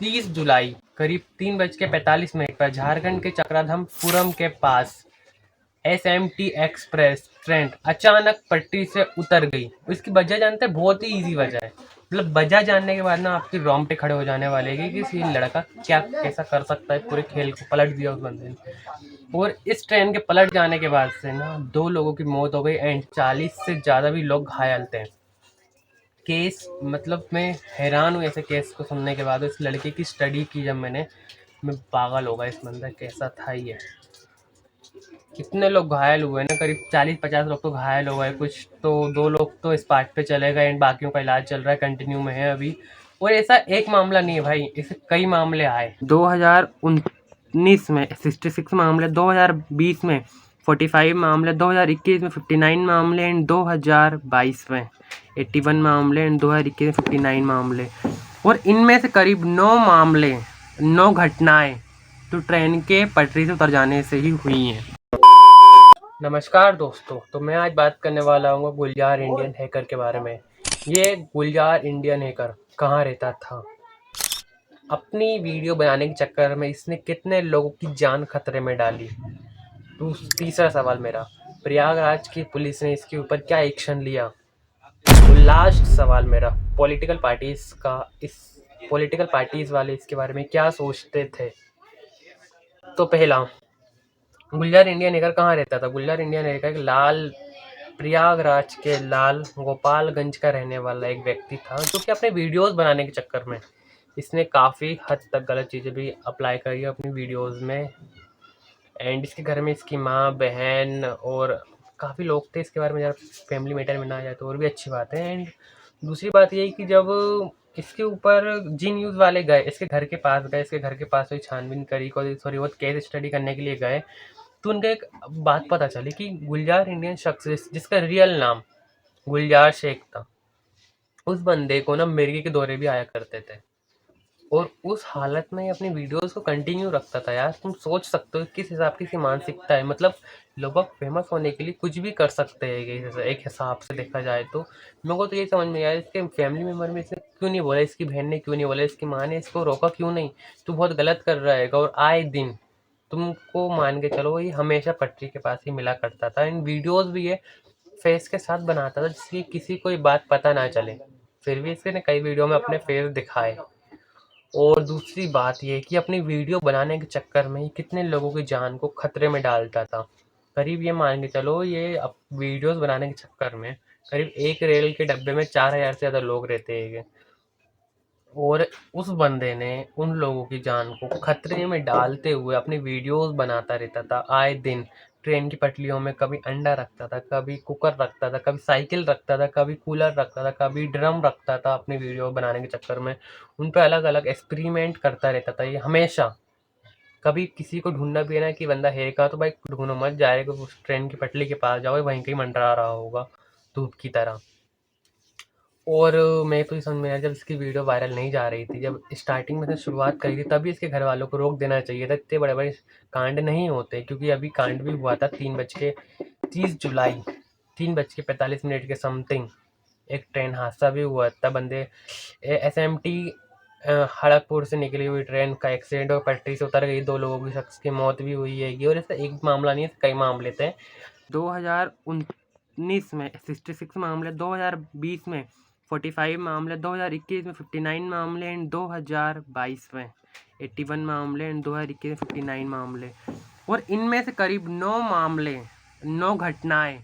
30 जुलाई करीब 3:45 पर झारखंड के चक्रधमपुरम के पास SMT एक्सप्रेस ट्रेन अचानक पटरी से उतर गई। इसकी वजह जानते हैं? बहुत ही इजी वजह है। मतलब वजह जानने के बाद ना आपके रोंगटे खड़े हो जाने वाले कि ये लड़का क्या कैसा कर सकता है, पूरे खेल को पलट दिया उस बंदे ने। और इस ट्रेन के पलट जाने के बाद से ना 2 लोगों की मौत हो गई एंड 40 से ज़्यादा भी लोग घायल थे। केस मतलब मैं हैरान हूँ ऐसे केस को सुनने के बाद। इस लड़के की स्टडी की जब मैं पागल हो गया। इस बंदा कैसा था ये। कितने लोग घायल हुए ना, करीब 40-50 लोग तो घायल हो गए, कुछ तो 2 लोग तो स्पॉट पे चले गए एंड बाकियों का इलाज चल रहा है, कंटिन्यू में है अभी। और ऐसा एक मामला नहीं है भाई, ऐसे कई मामले आए। 2019 में 66 मामले, 2020 में 45 मामले, 2021 में 59 मामले एंड 2022 में 81 मामले एंड 2021 में 59 मामले। और इनमें से करीब 9 घटनाएं तो ट्रेन के पटरी से उतर जाने से ही हुई हैं। नमस्कार दोस्तों, तो मैं आज बात करने वाला हूँ गुलजार इंडियन हैकर के बारे में। ये गुलजार इंडियन हैकर कहाँ रहता था? अपनी वीडियो बनाने के चक्कर में इसने कितने लोगों की जान खतरे में डाली? तीसरा सवाल मेरा, प्रयागराज की पुलिस ने इसके ऊपर क्या एक्शन लिया? तो लास्ट सवाल मेरा, पॉलिटिकल पार्टीज वाले इसके बारे में क्या सोचते थे? तो पहला, गुलजार इंडियन हैकर कहाँ रहता था? गुलजार इंडियन हैकर प्रयागराज के लाल गोपालगंज का रहने वाला एक व्यक्ति था, जो कि अपने वीडियोस बनाने के चक्कर में इसने काफ़ी हद तक गलत चीज़ें भी अप्लाई करी अपनी वीडियोस में। एंड इसके घर में इसकी माँ, बहन और काफ़ी लोग थे। इसके बारे में यार फैमिली मैटर में ना जाए तो और भी अच्छी बात है। एंड दूसरी बात ये कि जब इसके ऊपर जी न्यूज़ वाले गए, इसके घर के पास गए, इसके घर के पास कोई छानबीन करी, कोई थोड़ी बहुत केस स्टडी करने के लिए गए, तो उनको एक बात पता चली कि गुलजार इंडियन शख्स जिसका रियल नाम गुलजार शेख था, उस बंदे को ना मिर्गी के दौरे भी आया करते थे। और उस हालत में अपनी वीडियोस को कंटिन्यू रखता था। यार तुम सोच सकते हो किस हिसाब की इसकी मानसिकता है। मतलब लोग फेमस होने के लिए कुछ भी कर सकते हैं एक हिसाब से देखा जाए तो। मेरे को तो ये समझ में आया इसके फैमिली मेम्बर में इसने क्यों नहीं बोला, इसकी बहन ने क्यों नहीं बोला, इसकी माँ ने इसको रोका क्यों नहीं, तू बहुत गलत कर रहा है। और आए दिन तुमको मान के चलो ये हमेशा पटरी के पास ही मिला करता था। इन वीडियोस भी ये फेस के साथ बनाता था जिसकी किसी को ये बात पता ना चले। फिर भी इसने कई वीडियो में अपने फेस दिखाए। और दूसरी बात ये कि अपनी वीडियो बनाने के चक्कर में ही कितने लोगों की जान को खतरे में डालता था। करीब ये मान के चलो ये अब वीडियोस बनाने के चक्कर में करीब एक रेल के डब्बे में 4000 से ज़्यादा लोग रहते हैं। और उस बंदे ने उन लोगों की जान को खतरे में डालते हुए अपनी वीडियोस बनाता रहता था आए दिन। ट्रेन की पटरियों में कभी अंडा रखता था, कभी कुकर रखता था, कभी साइकिल रखता था, कभी कूलर रखता था, कभी ड्रम रखता था। अपनी वीडियो बनाने के चक्कर में उन पे अलग अलग एक्सपेरिमेंट करता रहता था ये हमेशा। कभी किसी को ढूंढना भी है ना कि बंदा है कहाँ, तो भाई ढूंढो मत, जाएगा उस ट्रेन की पटरी के पास जाओ, वहीं कहीं मंडरा रहा होगा धूप की तरह। और मेरे को ये समझ में आया जब इसकी वीडियो वायरल नहीं जा रही थी, जब स्टार्टिंग में से शुरुआत करी थी, तभी इसके घर वालों को रोक देना चाहिए था। इतने बड़े बड़े कांड नहीं होते, क्योंकि अभी कांड भी हुआ था 3 जुलाई 3:45 के समथिंग एक ट्रेन हादसा भी हुआ था। बंदे SMT खड़गपुर से निकली हुई ट्रेन का एक्सीडेंट और पटरी से उतर गई, 2 लोगों की शख्स की मौत भी हुई है। और ऐसा एक मामला नहीं है, कई मामले थे। 2019 में 66 मामले, 2020 में 45 मामले, 2021 में 59 मामले एंड 2022 में 81 मामले एंड 2021 में 59 मामले। और इनमें से करीब 9 घटनाएं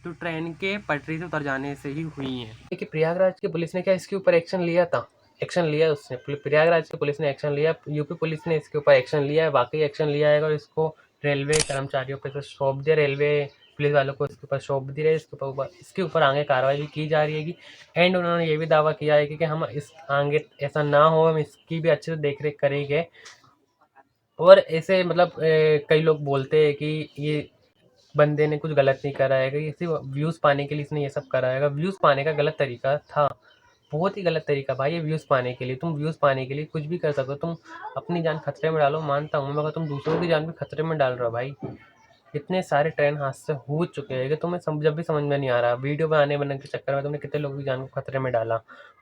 तो ट्रेन के पटरी से उतर जाने से ही हुई हैं। देखिए प्रयागराज की पुलिस ने क्या इसके ऊपर एक्शन लिया था? एक्शन लिया उसने, प्रयागराज की पुलिस ने एक्शन लिया, यूपी पुलिस ने इसके ऊपर एक्शन लिया है, वाकई एक्शन लिया है। और इसको रेलवे कर्मचारियों पे सौंप दिया, रेलवे पुलिस वालों को इसके ऊपर सौंप दी है। इसके ऊपर आगे कार्रवाई भी की जा रही है। एंड उन्होंने ये भी दावा किया है कि हम इस आगे ऐसा ना हो, हम इसकी भी अच्छे से देख रेख करेंगे। और ऐसे मतलब कई लोग बोलते हैं कि ये बंदे ने कुछ गलत नहीं करा है, कि सिर्फ व्यूज़ पाने के लिए इसने ये सब करा है। व्यूज़ पाने का गलत तरीका था, बहुत ही गलत तरीका भाई ये व्यूज़ पाने के लिए। तुम व्यूज़ पाने के लिए कुछ भी कर सकते हो, तुम अपनी जान खतरे में डालो मानता हूँ, मगर तुम दूसरों की जान भी खतरे में डाल रहे हो भाई। इतने सारे ट्रेन हादसे हो चुके हैं कि तुम्हें जब भी समझ में नहीं आ रहा, वीडियो बनाने बनने के चक्कर में तुमने कितने लोगों की जान को खतरे में डाला।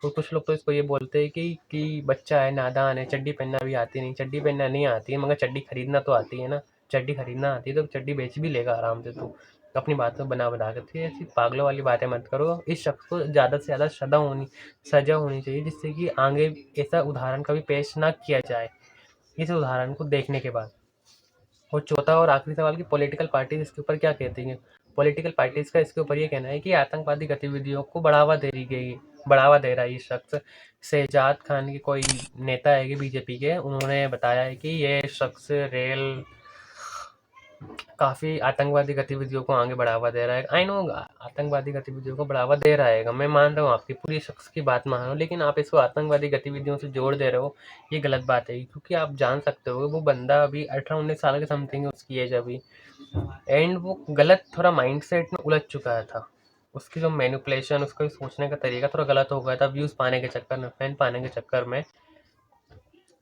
और कुछ लोग तो इसको ये बोलते हैं कि बच्चा है, नादान है, चड्डी पहनना भी आती नहीं। चड्डी पहनना नहीं आती है, मगर चड्डी खरीदना तो आती है ना। चड्डी खरीदना आती है तो चड्डी बेच भी लेगा आराम से तू, अपनी बात में बना बना कर। तो ऐसी पागलों वाली बातें मत करो। इस शख्स को ज़्यादा से ज़्यादा सजा होनी चाहिए, जिससे कि आगे ऐसा उदाहरण कभी पेश ना किया जाए इस उदाहरण को देखने के बाद। और चौथा और आखिरी सवाल कि पॉलिटिकल पार्टीज इसके ऊपर क्या कहती हैं। पॉलिटिकल पार्टीज का इसके ऊपर ये कहना है कि आतंकवादी गतिविधियों को बढ़ावा दे रहा है ये शख्स। शहजाद खान की कोई नेता है कि बीजेपी के, उन्होंने बताया है कि ये शख्स काफ़ी आतंकवादी गतिविधियों को आगे बढ़ावा दे रहा है। आई नो आतंकवादी गतिविधियों को बढ़ावा दे रहा है, मैं मान रहा हूँ आपकी पूरी शख्स की बात मान रहा हूँ, लेकिन आप इसको आतंकवादी गतिविधियों से जोड़ दे रहे हो, ये गलत बात है। क्योंकि आप जान सकते हो वो बंदा अभी 18-19 साल के समथिंग है उसकी एज अभी, एंड वो गलत थोड़ा माइंडसेट में उलझ चुका था। उसकी जो मैनिपुलेशन, उसका सोचने का तरीका थोड़ा गलत हो गया था, व्यूज़ पाने के चक्कर में, फैन पाने के चक्कर में।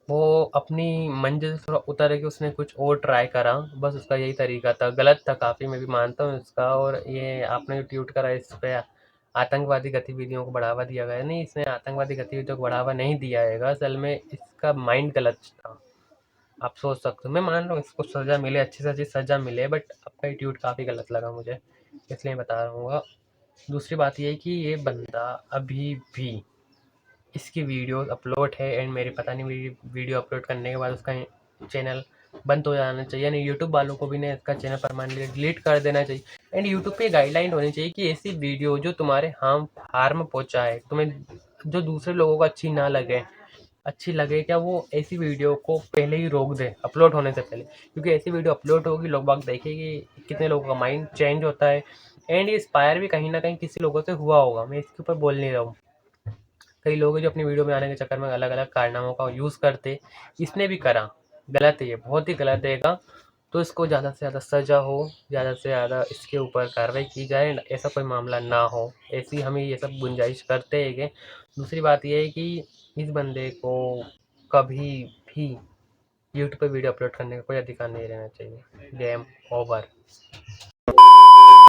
वो अपनी मंजिल से थोड़ा उतर के उसने कुछ और ट्राई करा, बस उसका यही तरीका था। गलत था काफ़ी, मैं भी मानता हूँ इसका। और ये आपने जो ट्वीट करा इस पे आतंकवादी गतिविधियों को बढ़ावा दिया गया, नहीं, इसने आतंकवादी गतिविधियों को बढ़ावा नहीं दिया है। असल में इसका माइंड गलत था। आप सोच सकते हो, मैं मान रहा हूँ इसको सज़ा मिले, अच्छी से अच्छी सज़ा मिले, बट आपका ये ट्वीट काफ़ी गलत लगा मुझे, इसलिए बता रहा हूँ। दूसरी बात ये है कि ये बंदा अभी भी, इसकी वीडियो अपलोड है, एंड मेरे पता नहीं मेरी वीडियो अपलोड करने के बाद उसका चैनल बंद हो जाना चाहिए, नहीं यूट्यूब वालों को भी ने इसका चैनल परमानेंटली डिलीट कर देना चाहिए। एंड यूट्यूब पे गाइडलाइन होनी चाहिए कि ऐसी वीडियो जो तुम्हारे हार्म पहुँचाए, तुम्हें जो दूसरे लोगों को अच्छी लगे क्या, वो ऐसी वीडियो को पहले ही रोक दे अपलोड होने से पहले। क्योंकि ऐसी वीडियो अपलोड होगी, लोग बाग देखेंगे, कितने लोगों का माइंड चेंज होता है, एंड इंस्पायर भी कहीं ना कहीं किसी लोगों से हुआ होगा। मैं इसके ऊपर बोल नहीं रहा हूँ, कई लोग हैं जो अपनी वीडियो में आने के चक्कर में अलग अलग कारनामों का यूज़ करते, इसने भी करा। गलत है, ये बहुत ही गलत है। तो इसको ज़्यादा से ज़्यादा सज़ा हो, ज़्यादा से ज़्यादा इसके ऊपर कार्रवाई की जाए, ऐसा कोई मामला ना हो, ऐसी हम ये सब गुंजाइश करते हैं कि। दूसरी बात ये है कि इस बंदे को कभी भी यूट्यूब पे वीडियो अपलोड करने का कोई अधिकार नहीं रहना चाहिए। Game over.